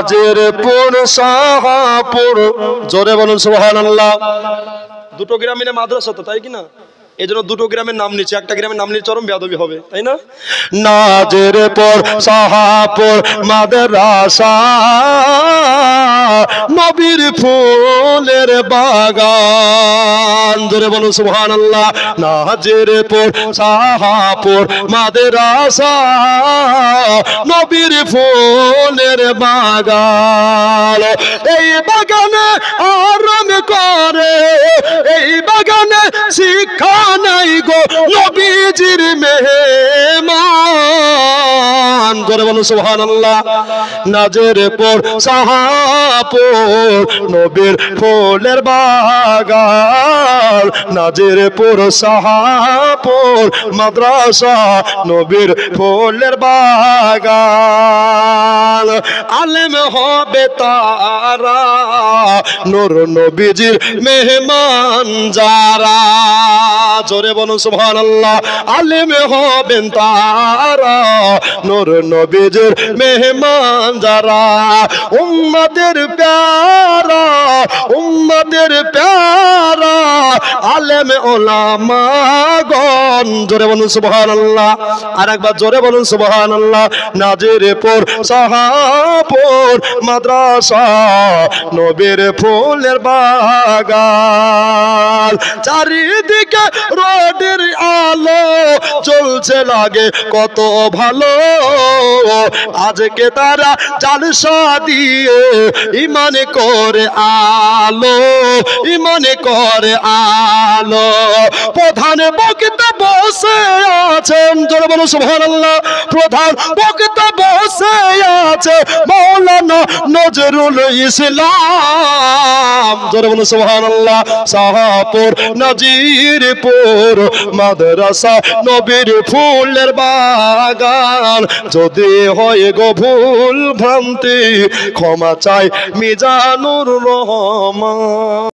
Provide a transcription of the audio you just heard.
নাজিরপুর শাহপুর, জোরে বলুন সুবহানাল্লাহ। দুটো গ্রামে মাদ্রাসা তো, তাই কি না? এই জন্য দুটো গ্রামের নাম নিচ্ছে, একটা গ্রামের নাম নিয়ে চরম বেয়াদবি হবে, তাই না? নাজিরপুর শাহপুর মাদ্রাসা, নবীর ফুলের বাগান, জোরে বলুন সুবহানাল্লাহ। নাজিরপুর শাহপুর মাদ্রাসা, নবীর ফুলের বাগান। এই বাগানে আরাম করে, এই বাগানে শিক্ষা নাই গো নবীজির মেহমান, জোরে বলুন সুবহানাল্লাহ। নাজিরপুর শাহপুর নবীর ফুলের বাগান, নাজিরপুর শাহপুর মাদ্রাসা, নবীর ফুলের বাগান। আলেম হবে তারা, নূর নবীজির মেহমান যারা, জোরে বলুন সুবহানাল্লাহ। আলেম হবেন তারা, নূর নবীজির মেহমান যারা। উম্মতের প্যারা, উম্মতের প্যারা, আলেম ওলামাগণ, জোরে বলুন সুবহানাল্লাহ। আরেকবার জোরে বলুন সুবহানাল্লাহ। নাজিরপুর শাহপুর মাদ্রাসা, নবীর ফুলের বাগান। চারিদিকে রোদের আলো জ্বলছে লাগে কত ভালো, আজকে তারা জালসা দিয়ে ইমান করে আলো, ইমান করে আলো। প্রধান বক্তা বসে আছেন, জোরে বলুন সুবহানাল্লাহ। প্রধান বক্তা বসে আছে মাওলানা নজরুল ইসলাম, জোরে বলুন সুবহানাল্লাহ। শাহপুর নাজিরপুর মাদ্রাসা, নবীর ফুলের বাগান। যদি হয় গো ভুল ভ্রান্তি, ক্ষমা চাই মিজানুর রহমান।